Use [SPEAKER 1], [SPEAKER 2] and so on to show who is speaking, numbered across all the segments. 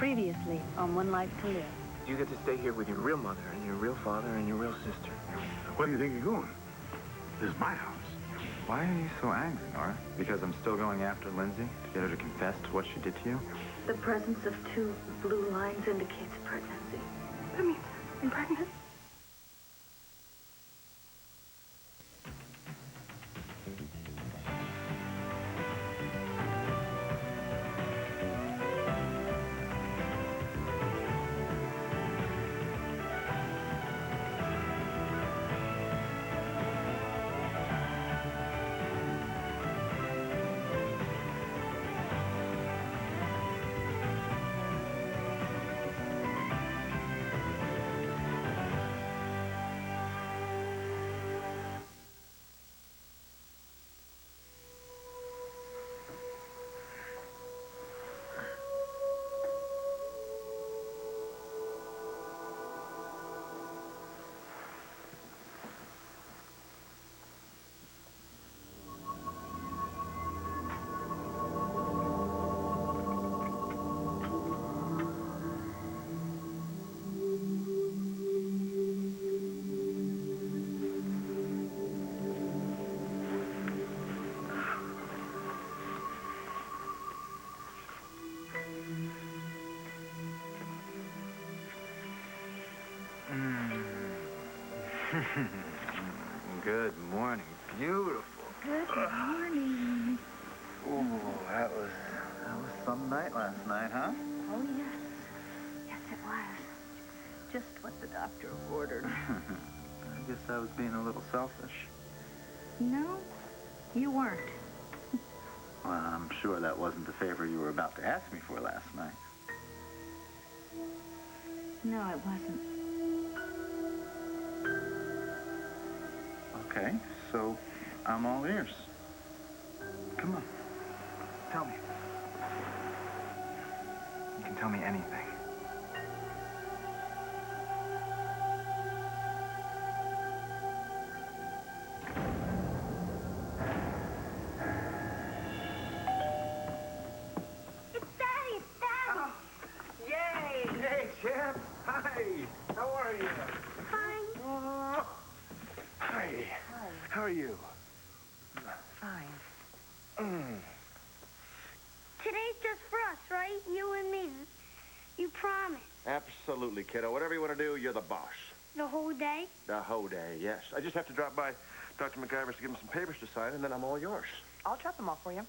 [SPEAKER 1] Previously on One Life to Live.
[SPEAKER 2] You get to stay here with your real mother and your real father and your real sister.
[SPEAKER 3] Where do you think you're going? This is my house.
[SPEAKER 4] Why are you so angry, Nora? Because I'm still going after Lindsay to get her to confess to what she did to you?
[SPEAKER 1] The presence of 2 blue lines indicates pregnancy.
[SPEAKER 5] That means I'm pregnant.
[SPEAKER 4] Good morning. Beautiful.
[SPEAKER 1] Good morning.
[SPEAKER 4] Ooh, that was some night last night, huh?
[SPEAKER 1] Oh, yes. Yes, it was. Just what the doctor ordered.
[SPEAKER 4] I guess I was being a little selfish.
[SPEAKER 1] No, you weren't.
[SPEAKER 4] Well, I'm sure that wasn't the favor you were about to ask me for last night.
[SPEAKER 1] No, it wasn't.
[SPEAKER 4] Okay, so I'm all ears. Come on. Tell me. You can tell me anything.
[SPEAKER 5] It's Daddy! It's Daddy!
[SPEAKER 2] Oh, yay! Hey, champ. Hi. How are you?
[SPEAKER 5] Fine.
[SPEAKER 2] Oh. Hi. How are you?
[SPEAKER 1] Fine.
[SPEAKER 5] Today's just for us, right? You and me. You promise.
[SPEAKER 6] Absolutely, kiddo. Whatever you want to do, you're the boss.
[SPEAKER 5] The whole day?
[SPEAKER 6] The whole day, yes. I just have to drop by Dr. McIver's to give him some papers to sign, and then I'm all yours.
[SPEAKER 7] I'll drop them off for you.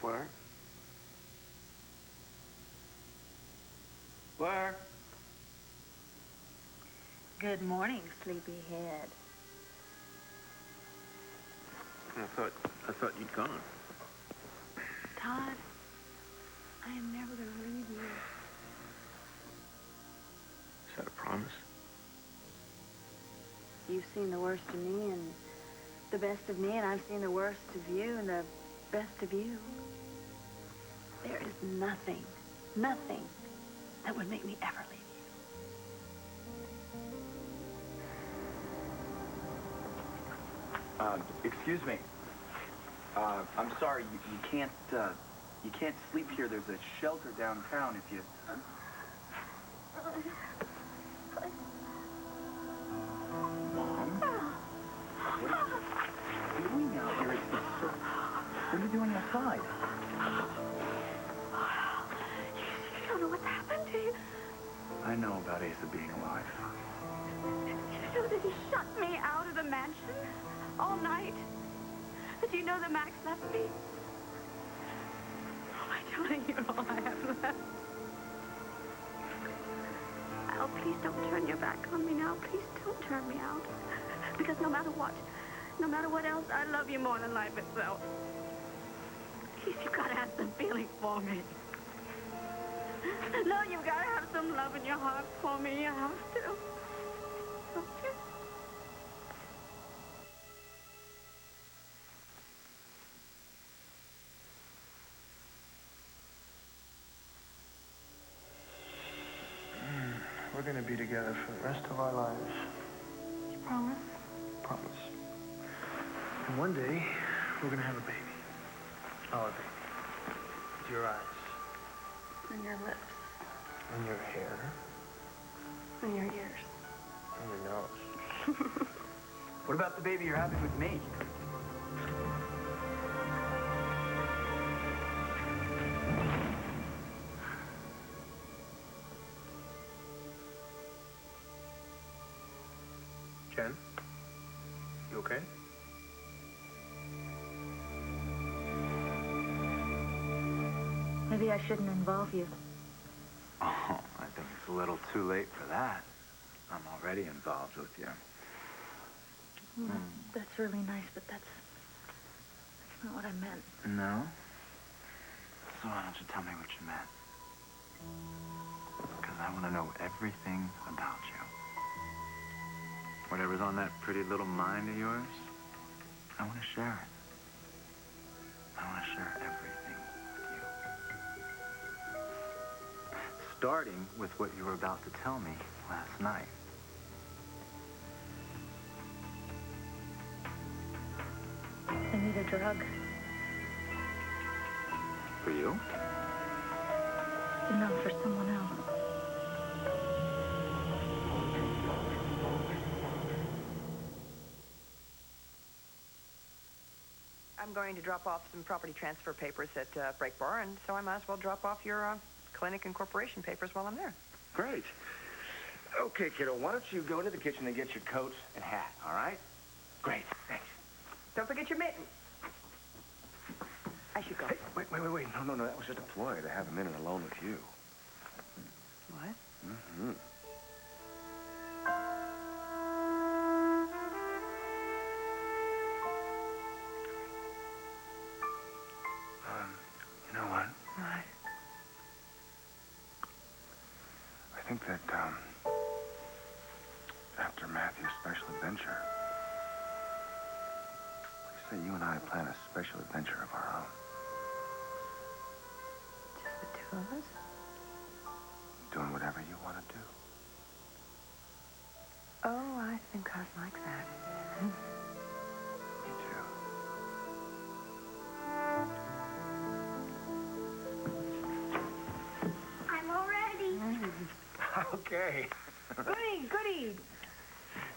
[SPEAKER 6] Where? Where?
[SPEAKER 1] Good morning, sleepyhead.
[SPEAKER 6] I thought you'd gone.
[SPEAKER 1] Todd, I am never going to leave you.
[SPEAKER 6] Is that a promise?
[SPEAKER 1] You've seen the worst of me and the best of me, and I've seen the worst of you and the best of you. There is nothing that would make me ever leave you.
[SPEAKER 8] Excuse me. I'm sorry, you can't sleep here. There's a shelter downtown if you... Mom? What are you doing out here? It's the circus. What are you doing outside?
[SPEAKER 5] You don't know what's happened to you.
[SPEAKER 8] I know about Asa being alive.
[SPEAKER 5] You know that he shut me out of the mansion all night. Did you know that Max left me? Oh, my darling, you're all I have left. Al, please don't turn your back on me now. Please don't turn me out. Because no matter what else, I love you more than life itself. Please, you've got to have some feeling for me. No, you've got to have some love in your heart for me. You have to. Don't you?
[SPEAKER 2] We're going to be together for the rest of our lives.
[SPEAKER 1] You Promise?
[SPEAKER 3] Promise. And one day, we're gonna have a baby. Our baby. With your eyes.
[SPEAKER 1] And your lips.
[SPEAKER 3] And your hair.
[SPEAKER 1] And your ears.
[SPEAKER 3] And your nose.
[SPEAKER 8] What about the baby you're having with me?
[SPEAKER 3] Jen? You okay?
[SPEAKER 1] Maybe I shouldn't involve you.
[SPEAKER 4] Oh, I think it's a little too late for that. I'm already involved with you.
[SPEAKER 1] Well, that's really nice, but that's not what I meant.
[SPEAKER 4] No? So why don't you tell me what you meant? Because I want to know everything about you. Whatever's on that pretty little mind of yours, I want to share it. I want to share everything with you. Starting with what you were about to tell me last night.
[SPEAKER 1] I need a drug.
[SPEAKER 4] For you?
[SPEAKER 1] No, for someone else.
[SPEAKER 7] I'm going to drop off some property transfer papers at Break Bar, and so I might as well drop off your clinic and corporation papers while I'm there.
[SPEAKER 6] Great. Okay, kiddo, why don't you go into the kitchen and get your coat and hat, all right? Great, thanks.
[SPEAKER 7] Don't forget your mittens. I should go.
[SPEAKER 6] Hey, wait. No, that was just a ploy to have a minute alone with you.
[SPEAKER 7] What?
[SPEAKER 6] Mm-hmm.
[SPEAKER 3] You know what?
[SPEAKER 7] What?
[SPEAKER 3] I think that, after Matthew's special adventure, what do you say you and I plan a special adventure of our own?
[SPEAKER 7] Just the two of us?
[SPEAKER 3] Doing whatever you want to do.
[SPEAKER 7] Oh, I think I'd like that.
[SPEAKER 3] Me too.
[SPEAKER 5] I'm all ready.
[SPEAKER 6] Okay.
[SPEAKER 7] Goody.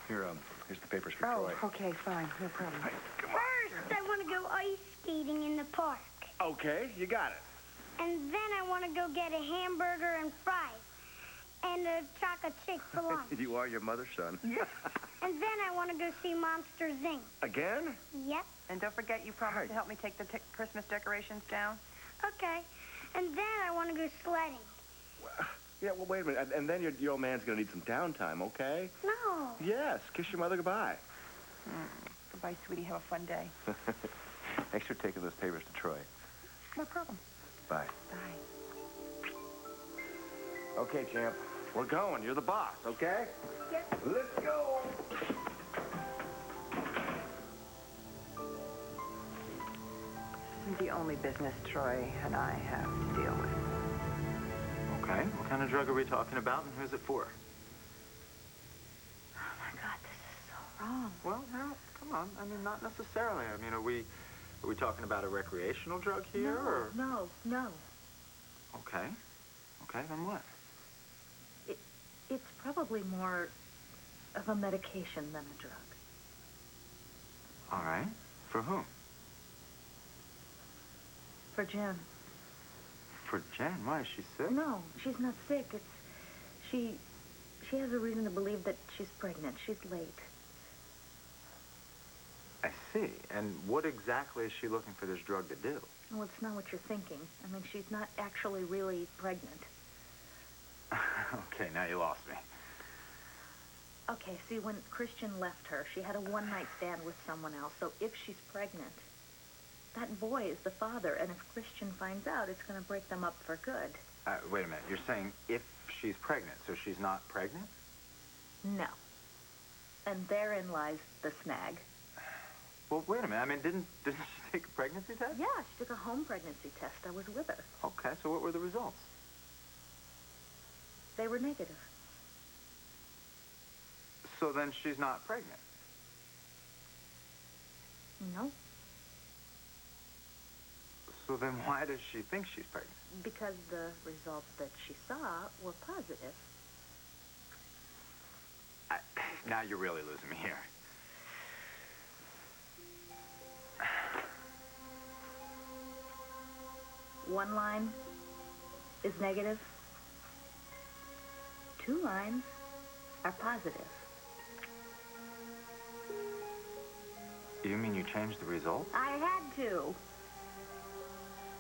[SPEAKER 6] Here's the papers for
[SPEAKER 7] Oh,
[SPEAKER 6] Troy.
[SPEAKER 7] okay, fine. No problem.
[SPEAKER 6] Hey, come on.
[SPEAKER 5] First, I want to go ice skating in the park.
[SPEAKER 6] Okay, you got it.
[SPEAKER 5] And then I want to go get a hamburger and fries. And a chocolate shake for lunch.
[SPEAKER 6] You are your mother's son.
[SPEAKER 5] And then I want to go see Monsters, Inc.
[SPEAKER 6] Again?
[SPEAKER 5] Yep.
[SPEAKER 7] And don't forget you promised
[SPEAKER 6] Hey.
[SPEAKER 7] to help me take the Christmas decorations down.
[SPEAKER 5] Okay. And then I want to go sledding.
[SPEAKER 6] Yeah, well, wait a minute. And then your old man's going to need some downtime, okay?
[SPEAKER 5] No.
[SPEAKER 6] Yes, kiss your mother goodbye.
[SPEAKER 7] Goodbye, sweetie. Have a fun day.
[SPEAKER 6] Thanks for taking those papers to Troy.
[SPEAKER 7] No problem.
[SPEAKER 6] Bye.
[SPEAKER 7] Bye.
[SPEAKER 6] Okay, champ. We're going. You're the boss, okay?
[SPEAKER 5] Yep.
[SPEAKER 6] Let's go.
[SPEAKER 7] This isn't the only business Troy and I have to deal with.
[SPEAKER 4] Okay, what kind of drug are we talking about and who's it for?
[SPEAKER 1] Oh, my God, this is so wrong.
[SPEAKER 4] Well, no, come on. I mean, not necessarily. I mean, are we talking about a recreational drug here, or?
[SPEAKER 1] No.
[SPEAKER 4] Okay. Okay, then what?
[SPEAKER 1] It's probably more of a medication than a drug.
[SPEAKER 4] All right. For whom?
[SPEAKER 1] For Jen.
[SPEAKER 4] For Jen? Why, is she sick?
[SPEAKER 1] No, she's not sick. She has a reason to believe that she's pregnant. She's late.
[SPEAKER 4] I see. And what exactly is she looking for this drug to do?
[SPEAKER 1] Well, it's not what you're thinking. I mean, she's not actually really pregnant.
[SPEAKER 4] Okay, now you lost me.
[SPEAKER 1] Okay, see, when Christian left her, she had a one-night stand with someone else. So if she's pregnant, that boy is the father. And if Christian finds out, it's going to break them up for good.
[SPEAKER 4] Wait a minute. You're saying if she's pregnant, so she's not pregnant?
[SPEAKER 1] No. And therein lies the snag.
[SPEAKER 4] Well, wait a minute. I mean, didn't she take a pregnancy test?
[SPEAKER 1] Yeah, she took a home pregnancy test. I was with her.
[SPEAKER 4] Okay, so what were the results?
[SPEAKER 1] They were negative.
[SPEAKER 4] So then she's not pregnant.
[SPEAKER 5] No,
[SPEAKER 4] So then why does she think she's pregnant?
[SPEAKER 5] because the results that she saw were positive.
[SPEAKER 4] Now you're really losing me here.
[SPEAKER 5] One line is negative. 2 lines are positive.
[SPEAKER 4] You mean you changed the results?
[SPEAKER 5] I had to.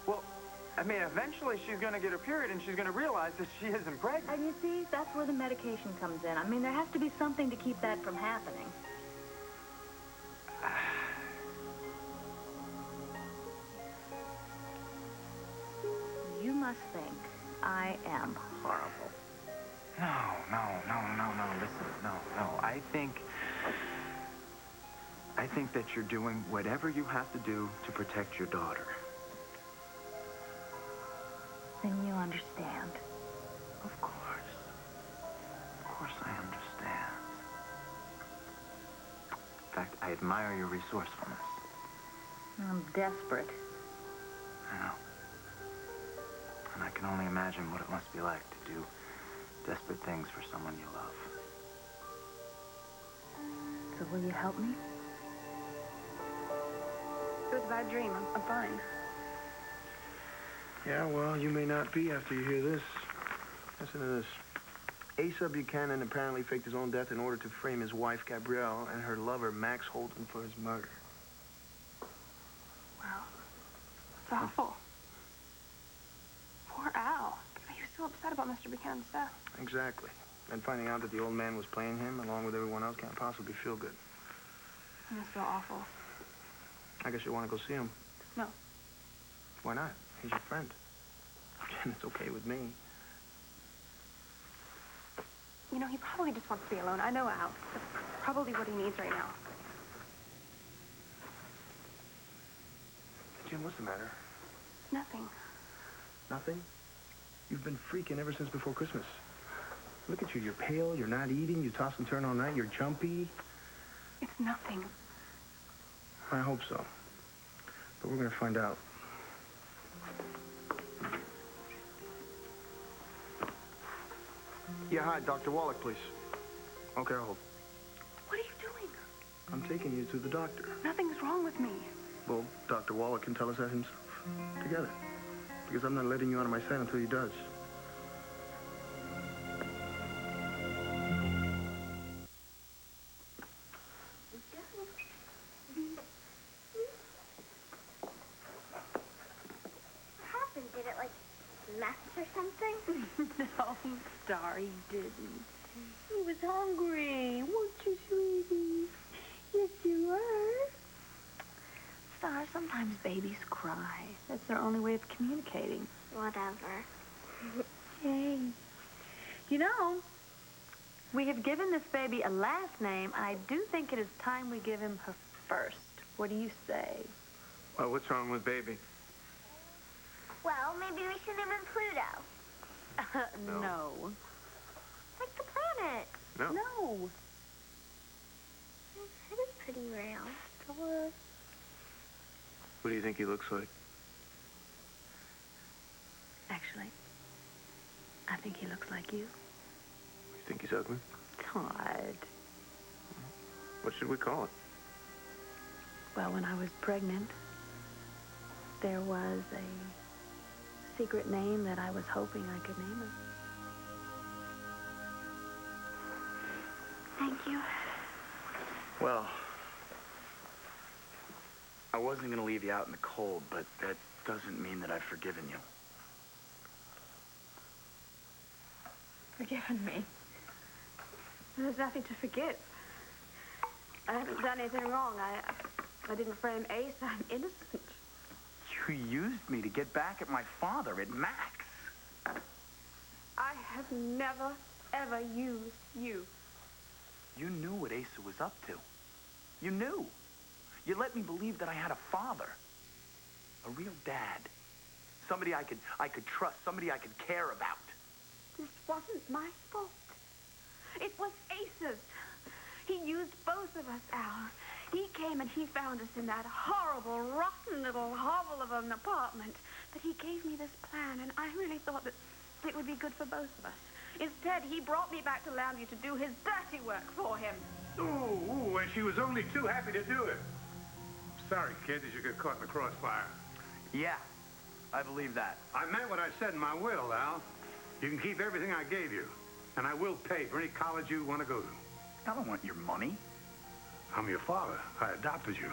[SPEAKER 4] Well, I mean, eventually she's going to get her period and she's going to realize that she isn't pregnant.
[SPEAKER 5] And you see, that's where the medication comes in. I mean, there has to be something to keep that from happening. You must think I am horrible.
[SPEAKER 4] No. Listen, no. I think that you're doing whatever you have to do to protect your daughter.
[SPEAKER 5] Then you understand.
[SPEAKER 4] Of course. Of course I understand. In fact, I admire your resourcefulness.
[SPEAKER 5] I'm desperate.
[SPEAKER 4] I know. And I can only imagine what it must be like to do desperate things for someone you love.
[SPEAKER 5] So will you help me?
[SPEAKER 7] It was a bad dream. I'm fine.
[SPEAKER 3] Yeah, well, you may not be after you hear this. Listen to this. Asa Buchanan apparently faked his own death in order to frame his wife, Gabrielle, and her lover, Max Holden, for his murder.
[SPEAKER 7] Wow. It's awful. Poor Al. He was so upset about Mr. Buchanan's death.
[SPEAKER 3] Exactly. And finding out that the old man was playing him, along with everyone else, can't possibly feel good.
[SPEAKER 7] It must feel awful.
[SPEAKER 3] I guess you want to go see him.
[SPEAKER 7] No.
[SPEAKER 3] Why not? He's your friend. And it's okay with me.
[SPEAKER 7] You know, he probably just wants to be alone. I know Al. That's probably what he needs right now.
[SPEAKER 3] Jim, what's the matter?
[SPEAKER 7] Nothing.
[SPEAKER 3] Nothing? You've been freaking ever since before Christmas. Look at you. You're pale. You're not eating. You toss and turn all night. You're jumpy.
[SPEAKER 7] It's nothing.
[SPEAKER 3] I hope so. But we're going to find out. Yeah, hi, Dr. Wallach, please. Okay, I'll hold.
[SPEAKER 7] What are you doing?
[SPEAKER 3] I'm taking you to the doctor.
[SPEAKER 7] Nothing's wrong with me.
[SPEAKER 3] Well, Dr. Wallach can tell us that himself. Together. Because I'm not letting you out of my sight until he does.
[SPEAKER 9] Did it, like, mess or something?
[SPEAKER 5] No, Star, he didn't. He was hungry. Weren't you, sweetie? Yes, you were. Star, sometimes babies cry. That's their only way of communicating.
[SPEAKER 9] Whatever.
[SPEAKER 5] Hey. You know, we have given this baby a last name, and I do think it is time we give him her first. What do you say?
[SPEAKER 3] Well, what's wrong with baby?
[SPEAKER 9] Well, maybe we should name him Pluto.
[SPEAKER 5] No.
[SPEAKER 9] Like the planet.
[SPEAKER 3] No.
[SPEAKER 5] No.
[SPEAKER 9] His head is pretty round.
[SPEAKER 3] What do you think he looks like?
[SPEAKER 5] Actually, I think he looks like you.
[SPEAKER 3] You think he's ugly?
[SPEAKER 5] Todd.
[SPEAKER 3] What should we call it?
[SPEAKER 5] Well, when I was pregnant, there was a secret name that I was hoping I could name him.
[SPEAKER 9] Thank you.
[SPEAKER 8] Well, I wasn't going to leave you out in the cold, but that doesn't mean that I've forgiven you.
[SPEAKER 5] Forgiven me? There's nothing to forgive. I haven't done anything wrong. I didn't frame Ace. I'm innocent.
[SPEAKER 8] You used me to get back at my father, at Max.
[SPEAKER 5] I have never, ever used you.
[SPEAKER 8] You knew what Asa was up to. You knew. You let me believe that I had a father. A real dad. Somebody I could trust. Somebody I could care about.
[SPEAKER 5] This wasn't my fault. It was Ace's. of us, Al. He came and he found us in that horrible, rotten little hovel of an apartment. But he gave me this plan, and I really thought that it would be good for both of us. Instead, he brought me back to Lambview to do his dirty work for him.
[SPEAKER 2] Ooh, and she was only too happy to do it. Sorry, kid, that you got caught in the crossfire.
[SPEAKER 8] Yeah, I believe that.
[SPEAKER 2] I meant what I said in my will, Al. You can keep everything I gave you, and I will pay for any college you want to go to.
[SPEAKER 8] I don't want your money.
[SPEAKER 2] I'm your father. I adopted you.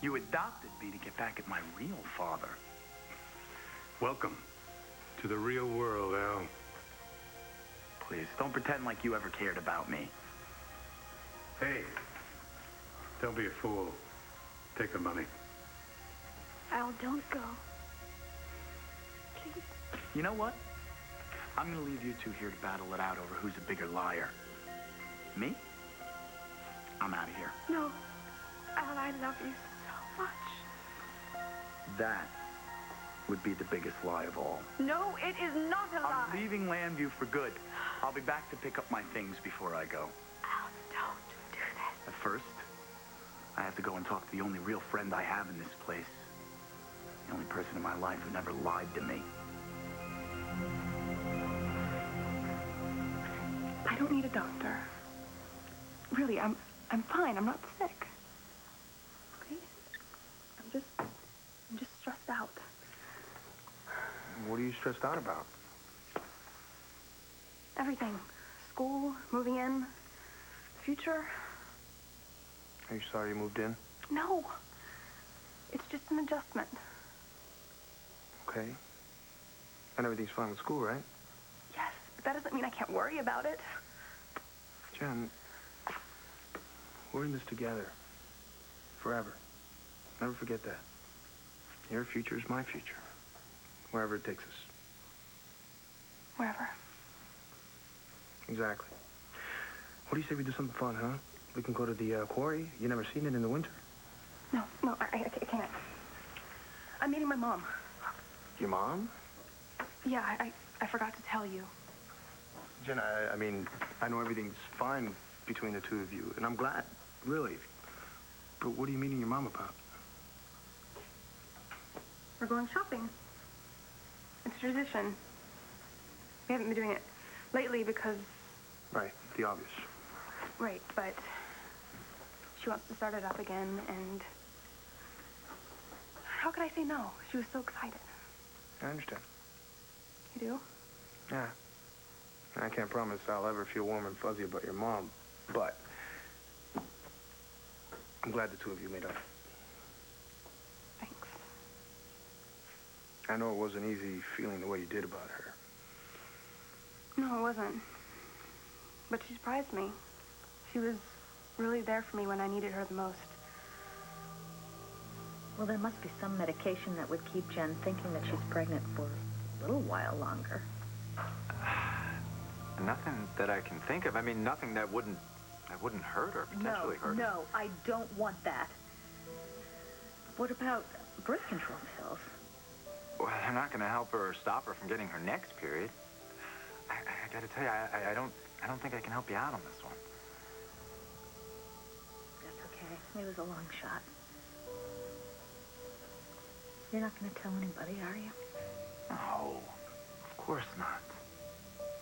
[SPEAKER 8] You adopted me to get back at my real father.
[SPEAKER 2] Welcome to the real world, Al.
[SPEAKER 8] Please, don't pretend like you ever cared about me.
[SPEAKER 2] Hey, don't be a fool. Take the money.
[SPEAKER 5] Al, don't go. Please.
[SPEAKER 8] You know what? I'm gonna leave you two here to battle it out over who's a bigger liar. Me? I'm out of here.
[SPEAKER 5] No. Al, I love you so much.
[SPEAKER 8] That would be the biggest lie of all.
[SPEAKER 5] No, it is not a lie.
[SPEAKER 8] I'm leaving Lambview for good. I'll be back to pick up my things before I go.
[SPEAKER 5] Al, don't do this.
[SPEAKER 8] At first, I have to go and talk to the only real friend I have in this place. The only person in my life who never lied to me.
[SPEAKER 7] I don't need a doctor. Really, I'm fine. I'm not sick. Okay? I'm just stressed out.
[SPEAKER 3] What are you stressed out about?
[SPEAKER 7] Everything. School, moving in, future.
[SPEAKER 3] Are you sorry you moved in?
[SPEAKER 7] No. It's just an adjustment.
[SPEAKER 3] Okay. And everything's fine with school, right?
[SPEAKER 7] Yes, but that doesn't mean I can't worry about it.
[SPEAKER 3] Jen, we're in this together. Forever. Never forget that. Your future is my future. Wherever it takes us.
[SPEAKER 7] Wherever.
[SPEAKER 3] Exactly. What do you say we do something fun, huh? We can go to the quarry. You never seen it in the winter.
[SPEAKER 7] No, I can't. I'm meeting my mom.
[SPEAKER 3] Your mom?
[SPEAKER 7] Yeah, I forgot to tell you.
[SPEAKER 3] Jen, I mean, I know everything's fine between the two of you, and I'm glad, really. But what are you meeting your mom about?
[SPEAKER 7] We're going shopping. It's a tradition. We haven't been doing it lately because...
[SPEAKER 3] Right, the obvious.
[SPEAKER 7] Right, but she wants to start it up again, and how could I say no? She was so excited.
[SPEAKER 3] I understand.
[SPEAKER 7] You do?
[SPEAKER 3] Yeah. I can't promise I'll ever feel warm and fuzzy about your mom, but I'm glad the two of you made up.
[SPEAKER 7] Thanks.
[SPEAKER 3] I know it wasn't easy feeling the way you did about her.
[SPEAKER 7] No, it wasn't. But she surprised me. She was really there for me when I needed her the most.
[SPEAKER 10] Well, there must be some medication that would keep Jen thinking that she's pregnant for a little while longer.
[SPEAKER 4] Nothing that I can think of. I mean, nothing that wouldn't hurt or potentially hurt her.
[SPEAKER 10] No, I don't want that. What about birth control pills?
[SPEAKER 4] Well, they're not going to help her or stop her from getting her next period. I got to tell you, I don't think I can help you out on this one.
[SPEAKER 10] That's okay. It was a long shot. You're not going to tell anybody, are you?
[SPEAKER 4] No, of course not.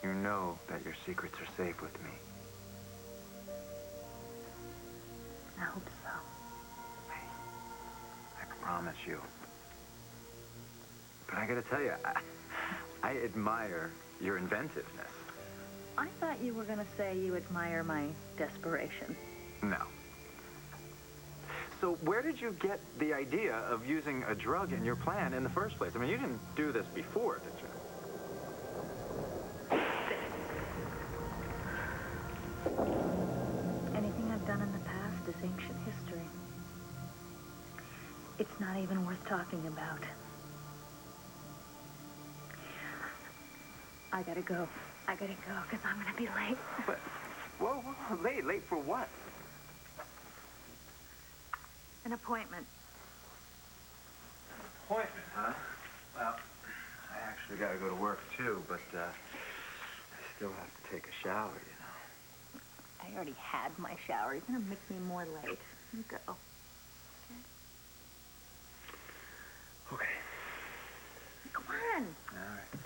[SPEAKER 4] You know that your secrets are safe with me.
[SPEAKER 10] I hope so.
[SPEAKER 4] I promise you. But I gotta tell you, I admire your inventiveness.
[SPEAKER 10] I thought you were going to say you admire my desperation.
[SPEAKER 4] No. So where did you get the idea of using a drug in your plan in the first place? I mean, you didn't do this before, did you?
[SPEAKER 10] Anything I've done in the past is ancient history. It's not even worth talking about. I gotta go, because I'm gonna be late.
[SPEAKER 4] But, whoa, late for what?
[SPEAKER 10] An appointment.
[SPEAKER 4] Appointment, huh? Well, I actually gotta go to work too, but I still have to take a shower, you know.
[SPEAKER 10] I already had my shower. You're going to make me more late. You go.
[SPEAKER 3] Okay.
[SPEAKER 10] Come on.
[SPEAKER 3] All right.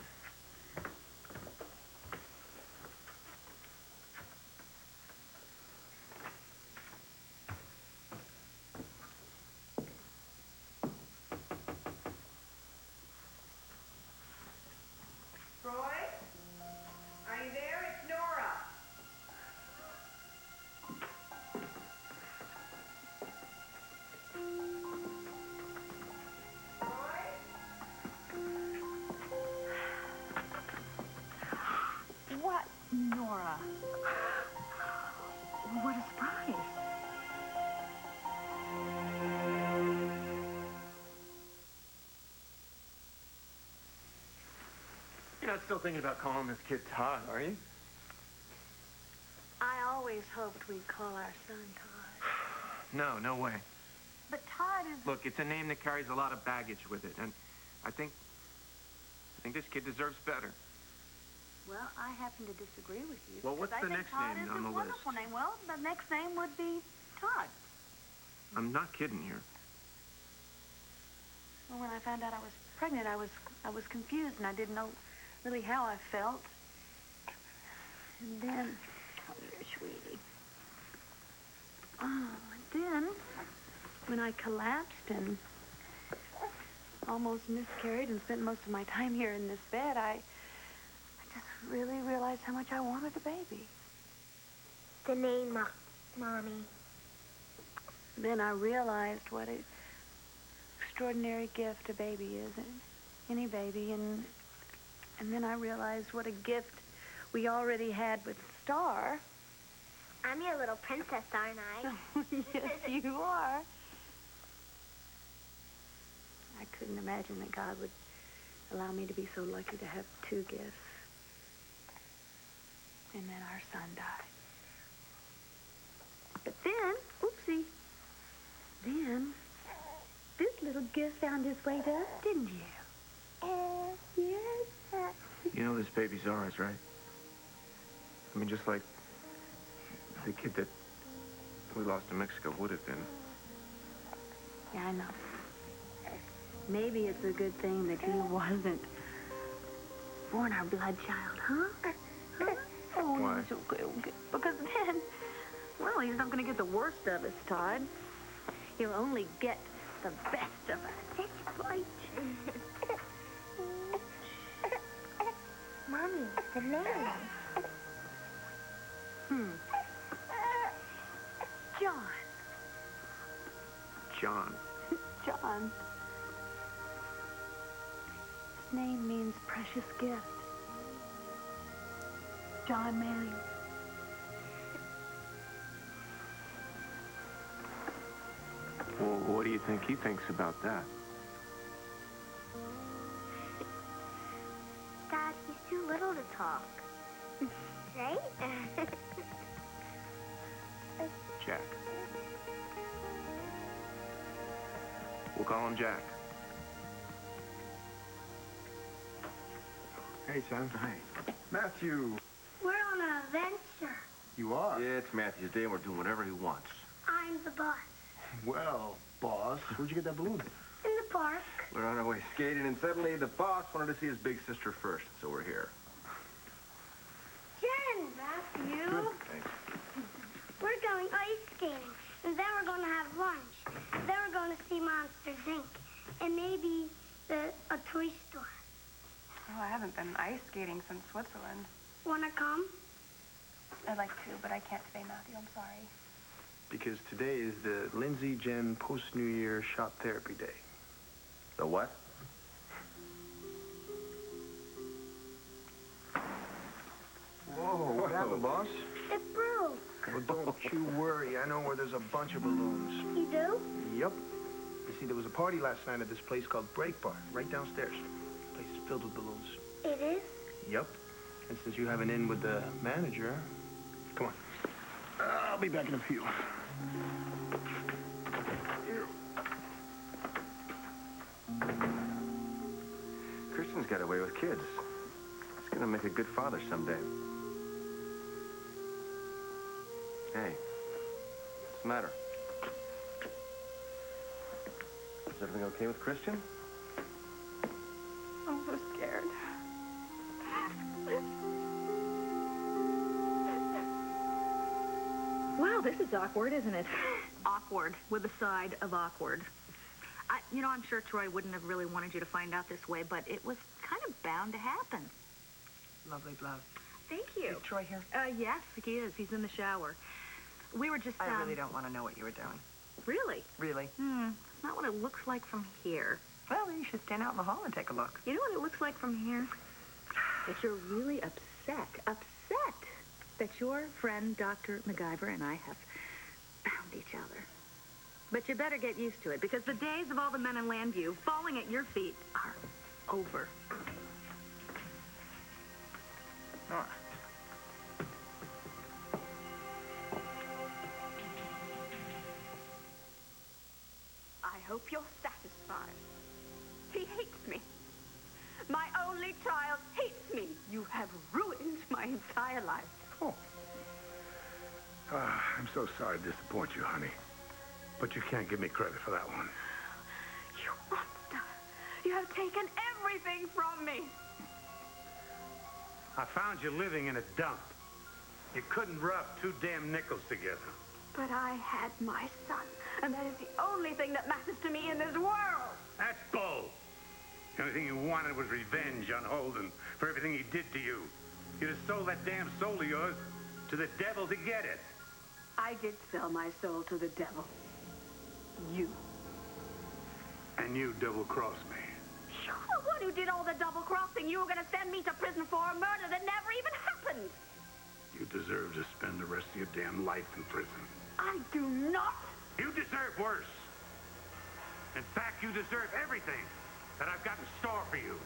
[SPEAKER 7] Troy? Are you there? It's Nora.
[SPEAKER 10] What, Nora? What a surprise.
[SPEAKER 6] You're not still thinking about calling this kid Todd, are you?
[SPEAKER 1] I always hoped we'd call our son Todd.
[SPEAKER 4] No, no way.
[SPEAKER 10] But Todd is...
[SPEAKER 4] Look, it's a name that carries a lot of baggage with it, and I think this kid deserves better.
[SPEAKER 1] Well, I happen to disagree with you.
[SPEAKER 4] Well, what's
[SPEAKER 1] because
[SPEAKER 4] the
[SPEAKER 1] I
[SPEAKER 4] next
[SPEAKER 1] think Todd
[SPEAKER 4] name
[SPEAKER 1] is
[SPEAKER 4] on
[SPEAKER 1] a
[SPEAKER 4] the list?
[SPEAKER 1] wonderful name. Well, the next name would be Todd.
[SPEAKER 4] I'm not kidding here.
[SPEAKER 1] Well, when I found out I was pregnant, I was confused, and I didn't know really how I felt. And then,
[SPEAKER 10] Come here, sweetie.
[SPEAKER 1] and then, when I collapsed and almost miscarried and spent most of my time here in this bed, I just really realized how much I wanted a baby.
[SPEAKER 9] The name, Mommy.
[SPEAKER 1] Then I realized what an extraordinary gift a baby is, any baby, and then I realized what a gift we already had with Star.
[SPEAKER 9] I'm your little princess, aren't I?
[SPEAKER 1] Yes, you are. I couldn't imagine that God would allow me to be so lucky to have two gifts. And then our son died. But then, oopsie, then this little gift found his way to us, didn't you? Yes.
[SPEAKER 4] You know this baby's ours, right? I mean, just like the kid that we lost in Mexico would have been.
[SPEAKER 1] Yeah, I know. Maybe it's a good thing that he wasn't born our blood child, huh? Huh? Oh,
[SPEAKER 4] Why?
[SPEAKER 1] it's okay. Because then, well, he's not going to get the worst of us, Todd. He'll only get the best of us. That's right.
[SPEAKER 9] Mommy, the name.
[SPEAKER 1] John.
[SPEAKER 4] John.
[SPEAKER 1] John. His name means precious gift. John Manning.
[SPEAKER 4] Well, what do you think he thinks about that?
[SPEAKER 9] Dad, he's too little to talk. Right?
[SPEAKER 4] Jack. We'll call him Jack.
[SPEAKER 3] Hey, son.
[SPEAKER 6] Hi.
[SPEAKER 3] Matthew.
[SPEAKER 9] We're on an adventure.
[SPEAKER 3] You are?
[SPEAKER 6] Yeah, it's Matthew's day, and we're doing whatever he wants.
[SPEAKER 9] I'm the boss.
[SPEAKER 3] Well, boss, where'd you get that balloon?
[SPEAKER 9] In the park.
[SPEAKER 6] We're on our way skating, and suddenly the boss wanted to see his big sister first, so we're here.
[SPEAKER 9] Jen!
[SPEAKER 1] Matthew.
[SPEAKER 6] Thanks.
[SPEAKER 9] We're going ice skating. And then we're going to have lunch. Then we're going to see Monsters, Inc. And maybe a toy store.
[SPEAKER 7] Oh, I haven't been ice skating since Switzerland.
[SPEAKER 9] Want to come?
[SPEAKER 7] I'd like to, but I can't today, Matthew. I'm sorry.
[SPEAKER 3] Because today is the Lindsay Jen post-New Year shot therapy day.
[SPEAKER 6] The what?
[SPEAKER 3] Whoa, what happened, boss?
[SPEAKER 9] It broke.
[SPEAKER 3] Well, don't you worry. I know where there's a bunch of balloons.
[SPEAKER 9] You do?
[SPEAKER 3] Yep. You see, there was a party last night at this place called Break Bar, right downstairs. The place is filled with balloons.
[SPEAKER 9] It is?
[SPEAKER 3] Yep. And since you have an in with the manager, come on. I'll be back in a few.
[SPEAKER 6] Christian's got away with kids. He's gonna make a good father someday. Hey, what's the matter? Is everything okay with Christian?
[SPEAKER 5] I'm so scared.
[SPEAKER 10] Wow, this is awkward, isn't it? Awkward, with a side of awkward. I'm sure Troy wouldn't have really wanted you to find out this way, but it was kind of bound to happen.
[SPEAKER 7] Lovely blouse.
[SPEAKER 10] Thank you.
[SPEAKER 7] Is Troy here?
[SPEAKER 10] Yes, he is. He's in the shower. We were just,
[SPEAKER 7] I really don't want to know what you were doing.
[SPEAKER 10] Really?
[SPEAKER 7] Really?
[SPEAKER 10] It's not what it looks like from here.
[SPEAKER 7] Well, then you should stand out in the hall and take a look.
[SPEAKER 10] You know what it looks like from here? That you're really upset that your friend, Dr. MacGyver, and I have found each other. But you better get used to it, because the days of all the men in Landview falling at your feet are over.
[SPEAKER 7] Nora.
[SPEAKER 5] I hope you're satisfied. He hates me. My only child hates me. You have ruined my entire life.
[SPEAKER 2] Oh. I'm so sorry to disappoint you, honey. But you can't give me credit for that one.
[SPEAKER 5] You monster. You have taken everything from me.
[SPEAKER 2] I found you living in a dump. You couldn't rub two damn nickels together.
[SPEAKER 5] But I had my son, and that is the only thing that matters to me in this world.
[SPEAKER 2] That's bull. The only thing you wanted was revenge on Holden for everything he did to you. You'd have sold that damn soul of yours to the devil to get it.
[SPEAKER 5] I did sell my soul to the devil. You.
[SPEAKER 2] And you double-crossed me.
[SPEAKER 5] You're the one who did all the double-crossing. You were going to send me to prison for a murder that never even happened.
[SPEAKER 2] You deserve to spend the rest of your damn life in prison.
[SPEAKER 5] I do not.
[SPEAKER 2] You deserve worse. In fact, you deserve everything that I've got in store for you.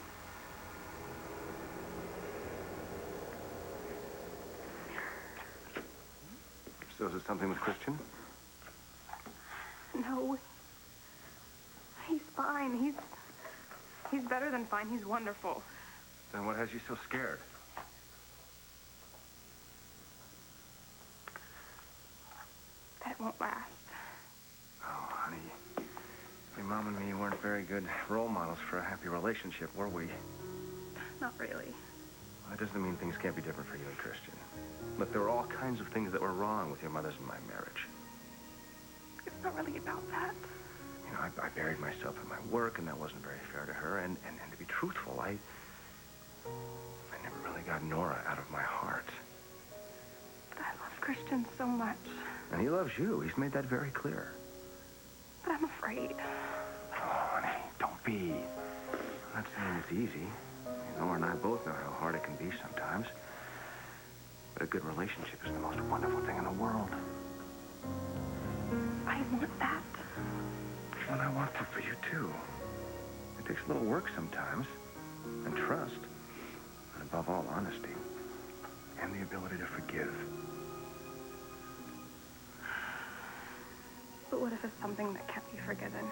[SPEAKER 6] So is it something with Christian?
[SPEAKER 11] No. He's fine. He's better than fine. He's wonderful.
[SPEAKER 6] Then what has you so scared?
[SPEAKER 11] That it won't last.
[SPEAKER 6] Oh, honey. Your mom and me weren't very good role models for a happy relationship, were we?
[SPEAKER 11] Not really.
[SPEAKER 6] Well, that doesn't mean things can't be different for you and Christian. Look, there were all kinds of things that were wrong with your mother's and my marriage.
[SPEAKER 11] It's not really about that.
[SPEAKER 6] You know, I buried myself in my work, and that wasn't very fair to her. And to be truthful, I never really got Nora out of my heart.
[SPEAKER 11] But I love Christian so much.
[SPEAKER 6] And he loves you. He's made that very clear.
[SPEAKER 11] But I'm afraid.
[SPEAKER 6] Oh, honey, don't be. I'm not saying it's easy. Nora and I both know how hard it can be sometimes. But a good relationship is the most wonderful thing in the world.
[SPEAKER 11] I want that.
[SPEAKER 6] And I want that for you, too. It takes a little work sometimes. And trust. And above all, honesty. And the ability to forgive.
[SPEAKER 11] But what if it's something that can't be forgiven?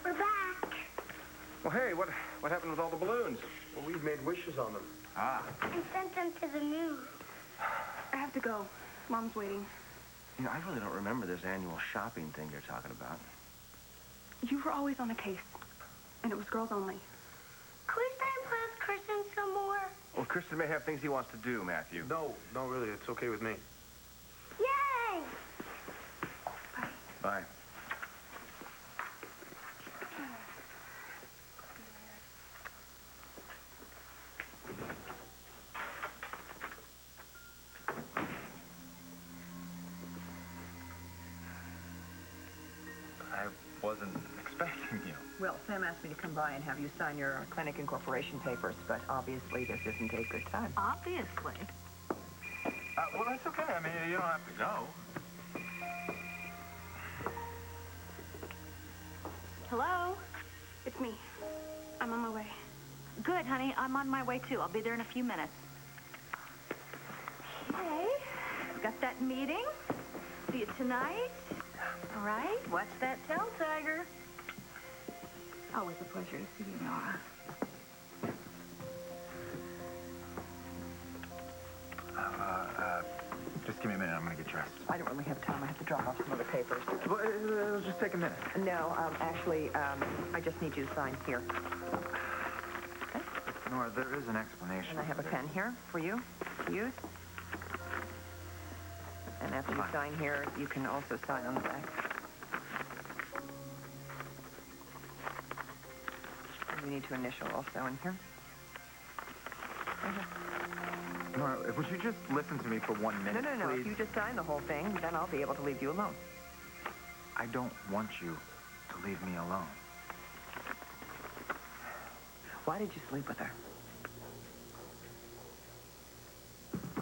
[SPEAKER 9] We're back.
[SPEAKER 6] Well, hey, what happened with all the balloons?
[SPEAKER 3] Well, we've made wishes on them.
[SPEAKER 6] Ah.
[SPEAKER 9] And sent them to the moon.
[SPEAKER 11] I have to go. Mom's waiting.
[SPEAKER 6] You know, I really don't remember this annual shopping thing you're talking about.
[SPEAKER 11] You were always on a case. And it was girls only.
[SPEAKER 9] Could we stay and play with Christian some more?
[SPEAKER 6] Well, Kristen may have things he wants to do, Matthew.
[SPEAKER 3] No, really, it's okay with me.
[SPEAKER 9] Yay!
[SPEAKER 6] Bye.
[SPEAKER 4] I wasn't expecting you.
[SPEAKER 7] Well, Sam asked me to come by and have you sign your clinic incorporation papers, but obviously this isn't a good time.
[SPEAKER 10] Obviously.
[SPEAKER 4] Well, that's okay. I mean, you don't have to go.
[SPEAKER 5] Hello?
[SPEAKER 11] It's me. I'm on my way.
[SPEAKER 10] Good, honey. I'm on my way, too. I'll be there in a few minutes. Okay. Got that meeting. See you tonight. All right. Watch that tail, Tiger. Always a pleasure to see you, Nora.
[SPEAKER 4] Just give me a minute. I'm going to get dressed.
[SPEAKER 7] I don't really have time. I have to drop off some other papers.
[SPEAKER 3] Well, it'll just take a minute.
[SPEAKER 7] No, actually, I just need you to sign here.
[SPEAKER 4] Nora, there is an explanation.
[SPEAKER 7] And I have a pen here for you to use. And after you sign here, you can also sign on the back. And you need to initial also in here.
[SPEAKER 4] Nora, would you just listen to me for 1 minute,
[SPEAKER 7] No.
[SPEAKER 4] please?
[SPEAKER 7] If you just sign the whole thing, then I'll be able to leave you alone.
[SPEAKER 4] I don't want you to leave me alone.
[SPEAKER 7] Why did you sleep with her?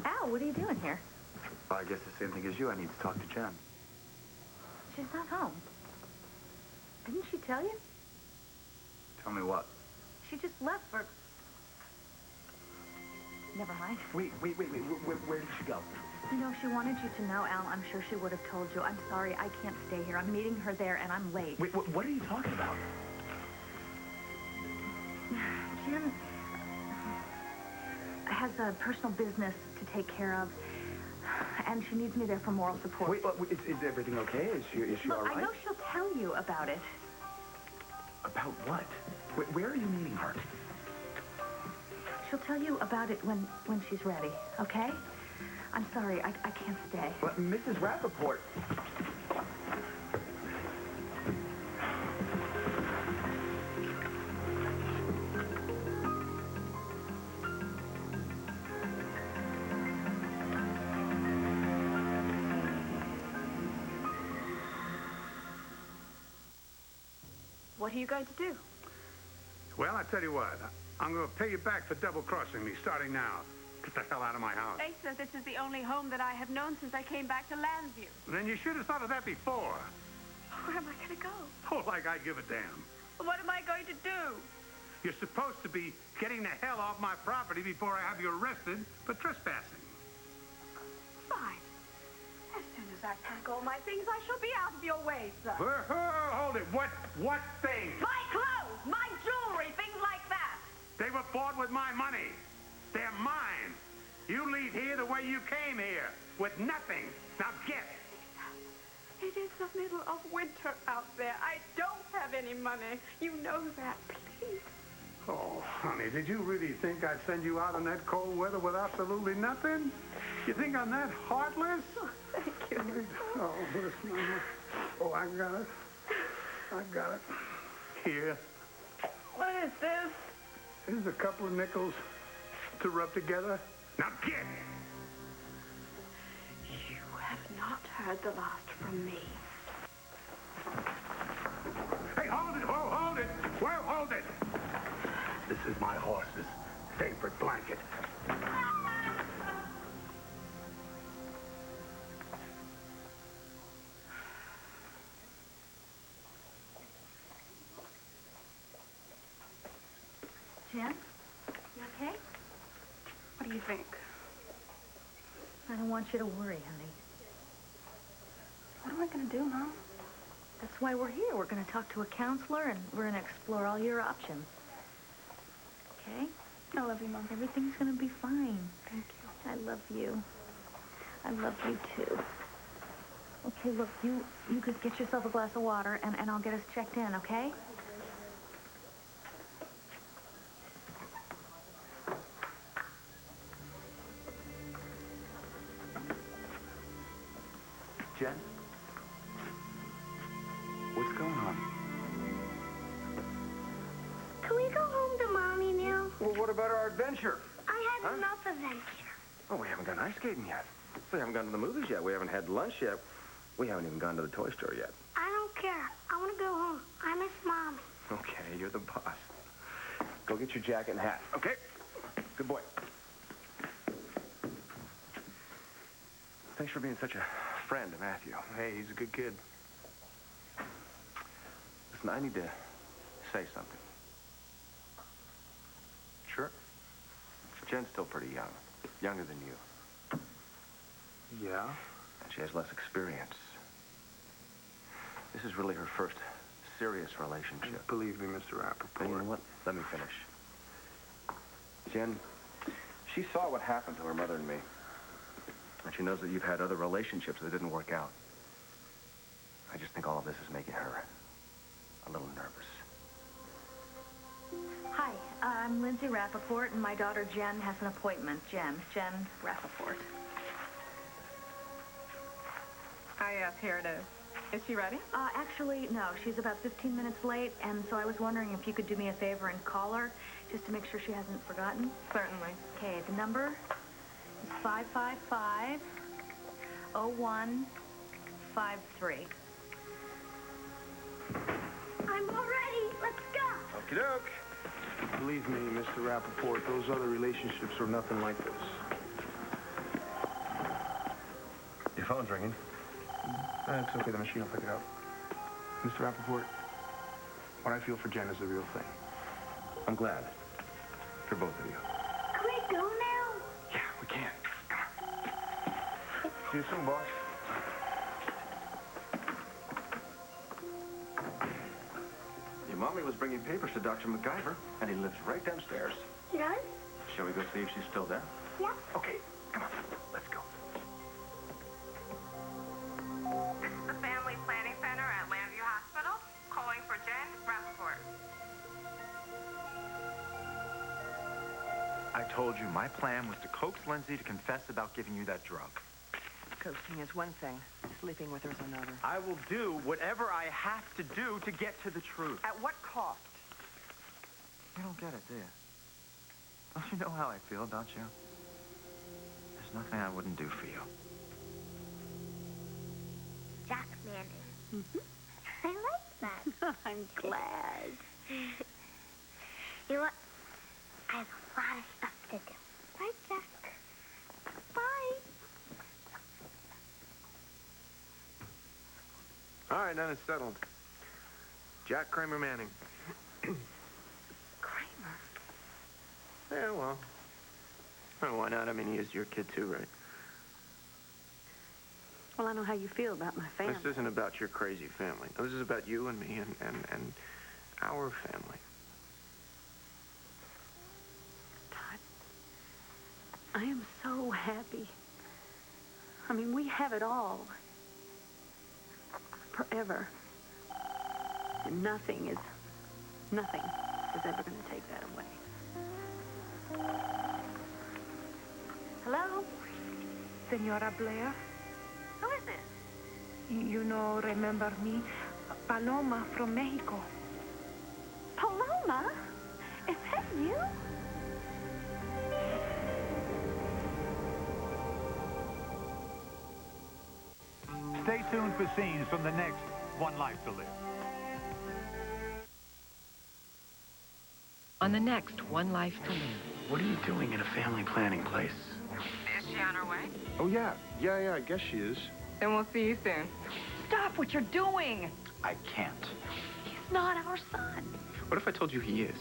[SPEAKER 10] Al, what are you doing here?
[SPEAKER 4] Well, I guess the same thing as you. I need to talk to Jen.
[SPEAKER 10] She's not home. Didn't she tell you?
[SPEAKER 4] Tell me what?
[SPEAKER 10] She just left for... Never mind.
[SPEAKER 8] Wait. Where did she go?
[SPEAKER 10] You know, she wanted you to know, Al. I'm sure she would have told you. I'm sorry, I can't stay here. I'm meeting her there, and I'm late.
[SPEAKER 8] Wait, what are you talking about?
[SPEAKER 10] Jim has a personal business to take care of, and she needs me there for moral support.
[SPEAKER 8] Wait, is everything okay? Is she
[SPEAKER 10] Look,
[SPEAKER 8] all right?
[SPEAKER 10] I know she'll tell you about it.
[SPEAKER 8] About what? Where are you meeting her?
[SPEAKER 10] She'll tell you about it when she's ready, okay? I'm sorry, I can't stay.
[SPEAKER 8] But Mrs. Rappaport.
[SPEAKER 5] What are you going to do?
[SPEAKER 2] Well, I tell you what. I'm going to pay you back for double-crossing me starting now. Get the hell out of my house.
[SPEAKER 5] Asa, this is the only home that I have known since I came back to Landview.
[SPEAKER 2] Then you should have thought of that before.
[SPEAKER 5] Where am I going to go?
[SPEAKER 2] Oh, like I give a damn.
[SPEAKER 5] What am I going to do?
[SPEAKER 2] You're supposed to be getting the hell off my property before I have you arrested for trespassing.
[SPEAKER 5] Fine. As soon as I pack all my things, I shall be out of your way, sir.
[SPEAKER 2] Hold it. What thing?
[SPEAKER 5] My clothes, my jewelry, things like that.
[SPEAKER 2] They were bought with my money. They're mine. You leave here the way you came here, with nothing. Now get.
[SPEAKER 5] It is the middle of winter out there. I don't have any money. You know that, please.
[SPEAKER 2] Oh, honey, did you really think I'd send you out in that cold weather with absolutely nothing? You think I'm that heartless?
[SPEAKER 5] Oh, thank you.
[SPEAKER 2] Oh, listen. Oh, I got it. Here.
[SPEAKER 5] What is this?
[SPEAKER 2] Here's a couple of nickels to rub together. Now get!
[SPEAKER 5] You have not heard the last from me.
[SPEAKER 2] Hey, hold it! Whoa, hold it! Whoa, hold it! This is my horse's favorite blanket.
[SPEAKER 10] Jen, you okay?
[SPEAKER 5] What do you think?
[SPEAKER 10] I don't want you to worry, honey.
[SPEAKER 5] What am I going to do, Mom?
[SPEAKER 10] That's why we're here. We're going to talk to a counselor, and we're going to explore all your options. Okay?
[SPEAKER 5] I love you, Mom.
[SPEAKER 10] Everything's going to be fine.
[SPEAKER 5] Thank you.
[SPEAKER 10] I love you. I love you, too. Okay, look, you just get yourself a glass of water, and I'll get us checked in, okay?
[SPEAKER 8] Jen? What's going on?
[SPEAKER 9] Can we go home to Mommy now?
[SPEAKER 6] Well, what about our adventure?
[SPEAKER 9] I had enough adventure.
[SPEAKER 6] Oh, we haven't gone ice skating yet. We haven't gone to the movies yet. We haven't had lunch yet. We haven't even gone to the toy store yet.
[SPEAKER 9] I don't care. I want to go home. I miss Mommy.
[SPEAKER 6] Okay, you're the boss. Go get your jacket and hat. Okay? Good boy. Thanks for being such a friend to Matthew.
[SPEAKER 3] Hey, he's a good kid.
[SPEAKER 6] Listen, I need to say something.
[SPEAKER 3] Sure.
[SPEAKER 6] Jen's still pretty young. Younger than you.
[SPEAKER 3] Yeah?
[SPEAKER 6] And she has less experience. This is really her first serious relationship.
[SPEAKER 3] Believe me, Mr. Rappaport.
[SPEAKER 6] And you know what? Let me finish. Jen, she saw what happened to her mother and me. And she knows that you've had other relationships that didn't work out. I just think all of this is making her a little nervous.
[SPEAKER 10] Hi, I'm Lindsay Rappaport, and my daughter Jen has an appointment. Jen Rappaport.
[SPEAKER 11] Here it is. Is she ready?
[SPEAKER 10] Actually, no. She's about 15 minutes late, and so I was wondering if you could do me a favor and call her, just to make sure she hasn't forgotten.
[SPEAKER 11] Certainly.
[SPEAKER 10] Okay, the number is 555-0153.
[SPEAKER 9] I'm all ready. Let's go.
[SPEAKER 3] Okie doke. Believe me, Mr. Rappaport, those other relationships are nothing like this.
[SPEAKER 6] Your phone's ringing.
[SPEAKER 3] It's okay, the machine will pick it up. Mr. Rappaport, what I feel for Jen is the real thing.
[SPEAKER 6] I'm glad. For both of you.
[SPEAKER 9] Can we go now?
[SPEAKER 6] Yeah, we can.
[SPEAKER 3] See you soon, boss.
[SPEAKER 6] Your mommy was bringing papers to Dr. MacGyver, and he lives right downstairs.
[SPEAKER 9] He does?
[SPEAKER 6] Shall we go see if she's still there?
[SPEAKER 9] Yeah.
[SPEAKER 6] Okay, come on. Let's go.
[SPEAKER 12] This is the Family Planning Center at Landview Hospital, calling for Jen Rappaport.
[SPEAKER 4] I told you my plan was to coax Lindsay to confess about giving you that drug.
[SPEAKER 7] Coaching is one thing. Sleeping with her is another.
[SPEAKER 4] I will do whatever I have to do to get to the truth.
[SPEAKER 7] At what cost?
[SPEAKER 4] You don't get it, do you? Don't you know how I feel, don't you? There's nothing I wouldn't do for you.
[SPEAKER 9] Jack Manning. Mm-hmm. I like that.
[SPEAKER 1] I'm glad.
[SPEAKER 9] You know what? I have a lot of stuff to do. Bye, Jack. Bye.
[SPEAKER 3] All right, then it's settled. Jack Kramer Manning.
[SPEAKER 1] Kramer.
[SPEAKER 3] Yeah, well. Why not? I mean, he is your kid, too, right?
[SPEAKER 1] Well, I know how you feel about my family.
[SPEAKER 3] This isn't about your crazy family. No, this is about you and me and our family.
[SPEAKER 1] Todd, I am so happy. I mean, we have it all. Forever. And nothing is ever going to take that away.
[SPEAKER 10] Hello?
[SPEAKER 11] Senora Blair,
[SPEAKER 10] Who is this?
[SPEAKER 11] you know, remember me? Paloma from Mexico.
[SPEAKER 1] Paloma? Is that you?
[SPEAKER 13] Stay tuned for scenes from the next One Life to Live.
[SPEAKER 7] On the next One Life to Live.
[SPEAKER 6] What are you doing in a family planning place?
[SPEAKER 12] Is she on her way?
[SPEAKER 3] Oh, yeah, I guess she is.
[SPEAKER 11] Then we'll see you soon.
[SPEAKER 7] Stop what you're doing!
[SPEAKER 4] I can't.
[SPEAKER 1] He's not our son.
[SPEAKER 6] What if I told you he is?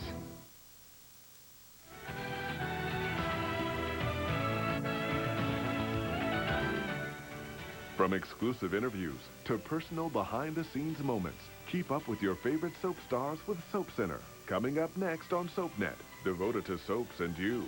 [SPEAKER 14] From exclusive interviews to personal behind-the-scenes moments, keep up with your favorite soap stars with Soap Center. Coming up next on SoapNet, devoted to soaps and you.